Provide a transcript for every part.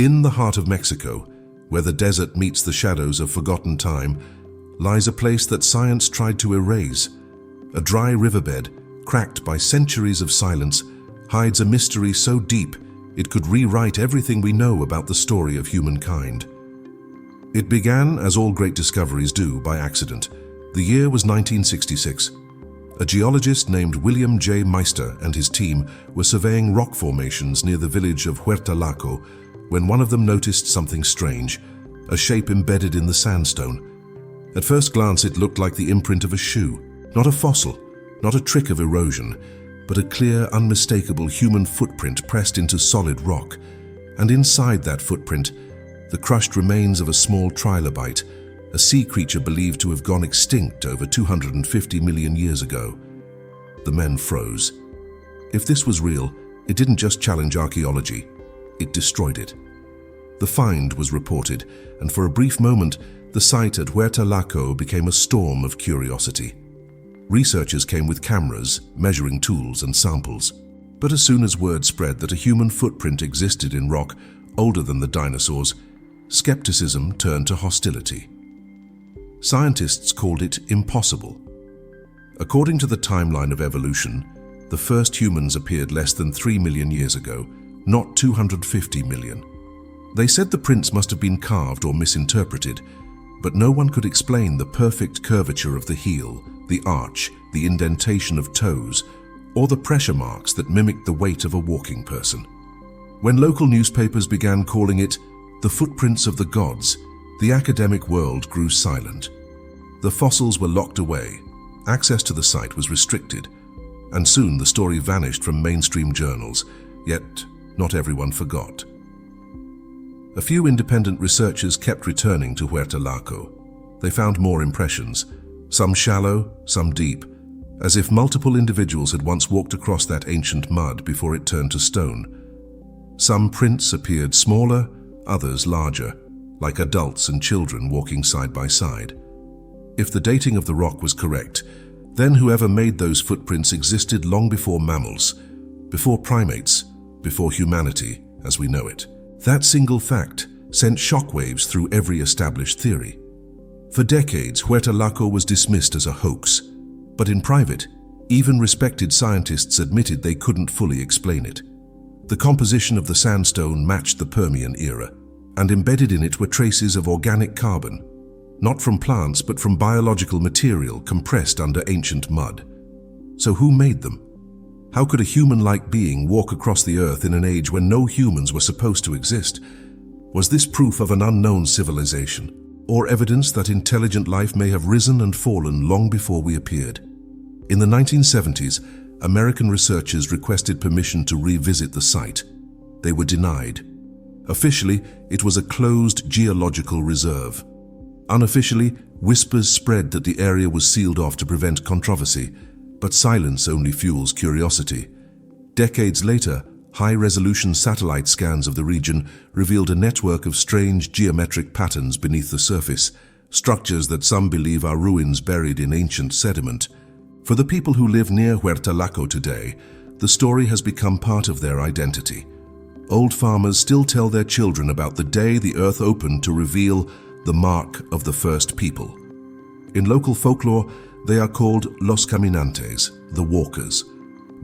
In the heart of Mexico, where the desert meets the shadows of forgotten time, lies a place that science tried to erase. A dry riverbed, cracked by centuries of silence, hides a mystery so deep it could rewrite everything we know about the story of humankind. It began, as all great discoveries do, by accident. The year was 1966. A geologist named William J. Meister and his team were surveying rock formations near the village of Huerta Laco when one of them noticed something strange, a shape embedded in the sandstone. At first glance, it looked like the imprint of a shoe, not a fossil, not a trick of erosion, but a clear, unmistakable human footprint pressed into solid rock. And inside that footprint, the crushed remains of a small trilobite, a sea creature believed to have gone extinct over 250 million years ago. The men froze. If this was real, it didn't just challenge archaeology, it destroyed it. The find was reported, and for a brief moment, the site at Huerta Laco became a storm of curiosity. Researchers came with cameras, measuring tools, and samples. But as soon as word spread that a human footprint existed in rock older than the dinosaurs, skepticism turned to hostility. Scientists called it impossible. According to the timeline of evolution, the first humans appeared less than 3 million years ago, not 250 million. They said the prints must have been carved or misinterpreted, but no one could explain the perfect curvature of the heel, the arch, the indentation of toes, or the pressure marks that mimicked the weight of a walking person. When local newspapers began calling it the footprints of the gods, the academic world grew silent. The fossils were locked away, access to the site was restricted, and soon the story vanished from mainstream journals, yet not everyone forgot. A few independent researchers kept returning to Huerta Laco. They found more impressions, some shallow, some deep, as if multiple individuals had once walked across that ancient mud before it turned to stone. Some prints appeared smaller, others larger, like adults and children walking side by side. If the dating of the rock was correct, then whoever made those footprints existed long before mammals, before primates, before humanity as we know it. That single fact sent shockwaves through every established theory. For decades, Huerta Laco was dismissed as a hoax, but in private, even respected scientists admitted they couldn't fully explain it. The composition of the sandstone matched the Permian era, and embedded in it were traces of organic carbon, not from plants but from biological material compressed under ancient mud. So who made them? How could a human-like being walk across the earth in an age when no humans were supposed to exist? Was this proof of an unknown civilization, or evidence that intelligent life may have risen and fallen long before we appeared? In the 1970s, American researchers requested permission to revisit the site. They were denied. Officially, it was a closed geological reserve. Unofficially, whispers spread that the area was sealed off to prevent controversy, but silence only fuels curiosity. Decades later, high-resolution satellite scans of the region revealed a network of strange geometric patterns beneath the surface, structures that some believe are ruins buried in ancient sediment. For the people who live near Huerta Laco today, the story has become part of their identity. Old farmers still tell their children about the day the earth opened to reveal the mark of the first people. In local folklore, they are called Los Caminantes, the walkers,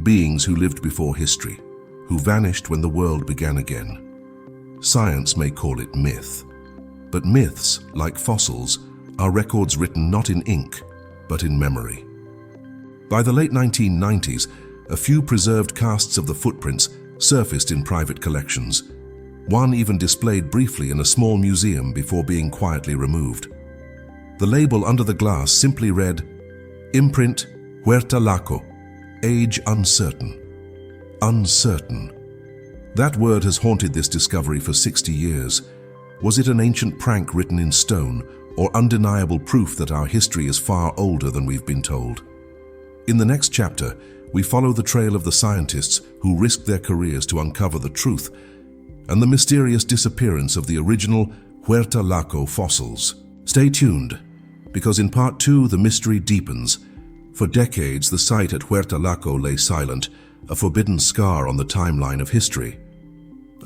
beings who lived before history, who vanished when the world began again. Science may call it myth, but myths, like fossils, are records written not in ink, but in memory. By the late 1990s, a few preserved casts of the footprints surfaced in private collections. One even displayed briefly in a small museum before being quietly removed. The label under the glass simply read, "Imprint Huerta Laco, age uncertain." Uncertain. That word has haunted this discovery for 60 years. Was it an ancient prank written in stone, or undeniable proof that our history is far older than we've been told? In the next chapter, we follow the trail of the scientists who risked their careers to uncover the truth, and the mysterious disappearance of the original Huerta Laco fossils. Stay tuned, because in part 2 the mystery deepens. For decades, the site at Huerta Laco lay silent, a forbidden scar on the timeline of history.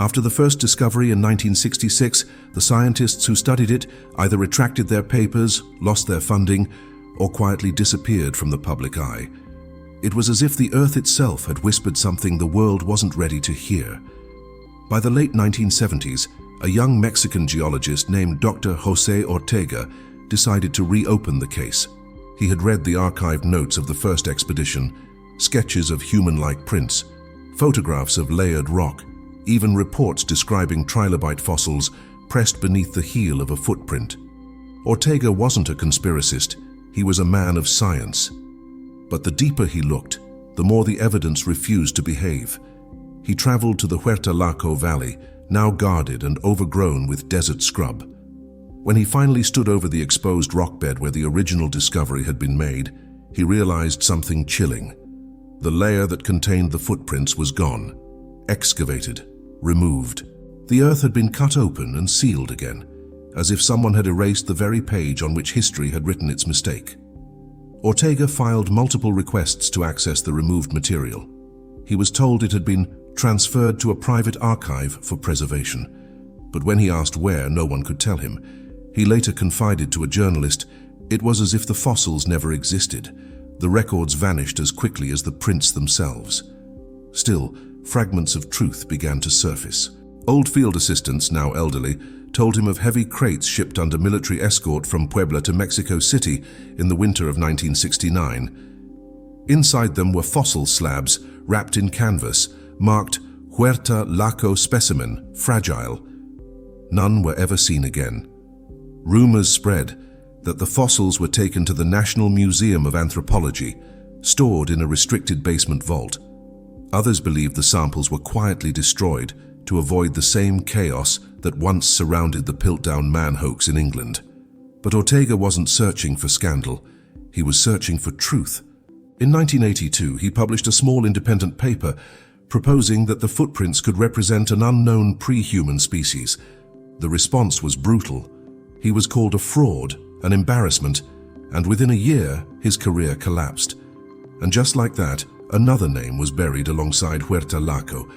After the first discovery in 1966, the scientists who studied it either retracted their papers, lost their funding, or quietly disappeared from the public eye. It was as if the Earth itself had whispered something the world wasn't ready to hear. By the late 1970s, a young Mexican geologist named Dr. José Ortega decided to reopen the case. He had read the archived notes of the first expedition, sketches of human-like prints, photographs of layered rock, even reports describing trilobite fossils pressed beneath the heel of a footprint. Ortega wasn't a conspiracist, he was a man of science. But the deeper he looked, the more the evidence refused to behave. He traveled to the Huerta Laco valley, now guarded and overgrown with desert scrub. When he finally stood over the exposed rockbed where the original discovery had been made, he realized something chilling. The layer that contained the footprints was gone, excavated, removed. The earth had been cut open and sealed again, as if someone had erased the very page on which history had written its mistake. Ortega filed multiple requests to access the removed material. He was told it had been transferred to a private archive for preservation, but when he asked where, no one could tell him. He later confided to a journalist, it was as if the fossils never existed. The records vanished as quickly as the prints themselves. Still, fragments of truth began to surface. Old field assistants, now elderly, told him of heavy crates shipped under military escort from Puebla to Mexico City in the winter of 1969. Inside them were fossil slabs wrapped in canvas, marked Huerta Laco specimen, fragile. None were ever seen again. Rumors spread that the fossils were taken to the National Museum of Anthropology, stored in a restricted basement vault. Others believed the samples were quietly destroyed to avoid the same chaos that once surrounded the Piltdown Man hoax in England. But Ortega wasn't searching for scandal, he was searching for truth. In 1982, he published a small independent paper proposing that the footprints could represent an unknown pre-human species. The response was brutal. He was called a fraud, an embarrassment, and within a year, his career collapsed. And just like that, another name was buried alongside Huerta Laco.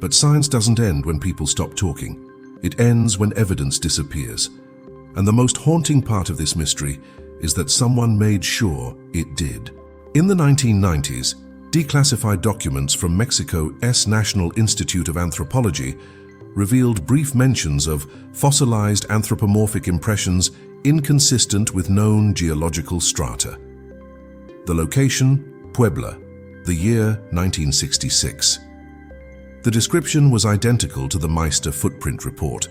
But science doesn't end when people stop talking. It ends when evidence disappears. And the most haunting part of this mystery is that someone made sure it did. In the 1990s, declassified documents from Mexico's National Institute of Anthropology revealed brief mentions of fossilized anthropomorphic impressions inconsistent with known geological strata. The location, Puebla, the year 1966. The description was identical to the Meister footprint report.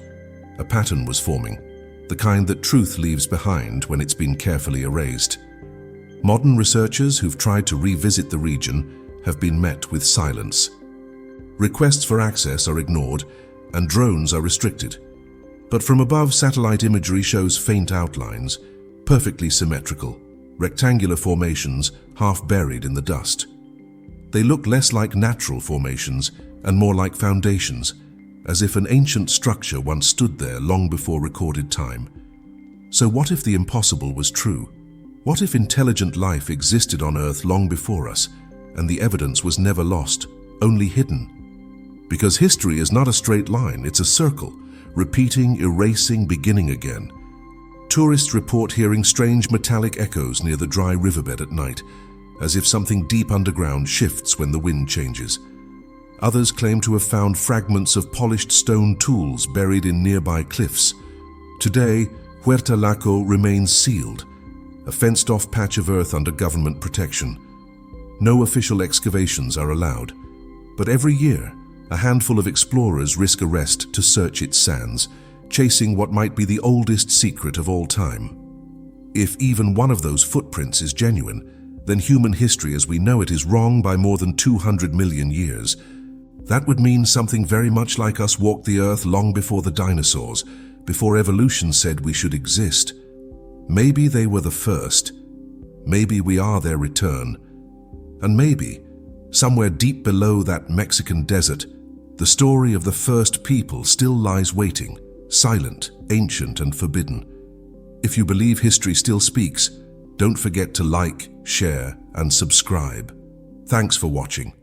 A pattern was forming, the kind that truth leaves behind when it's been carefully erased. Modern researchers who've tried to revisit the region have been met with silence. Requests for access are ignored, and drones are restricted. But from above, satellite imagery shows faint outlines, perfectly symmetrical, rectangular formations half buried in the dust. They look less like natural formations and more like foundations, as if an ancient structure once stood there long before recorded time. So what if the impossible was true? What if intelligent life existed on Earth long before us, and the evidence was never lost, only hidden? Because history is not a straight line, it's a circle, repeating, erasing, beginning again. Tourists report hearing strange metallic echoes near the dry riverbed at night, as if something deep underground shifts when the wind changes. Others claim to have found fragments of polished stone tools buried in nearby cliffs. Today, Huerta Laco remains sealed, a fenced-off patch of earth under government protection. No official excavations are allowed, but every year, a handful of explorers risk arrest to search its sands, chasing what might be the oldest secret of all time. If even one of those footprints is genuine, then human history as we know it is wrong by more than 200 million years. That would mean something very much like us walked the earth long before the dinosaurs, before evolution said we should exist. Maybe they were the first. Maybe we are their return. And maybe, somewhere deep below that Mexican desert, the story of the first people still lies waiting, silent, ancient, and forbidden. If you believe history still speaks, don't forget to like, share, and subscribe. Thanks for watching.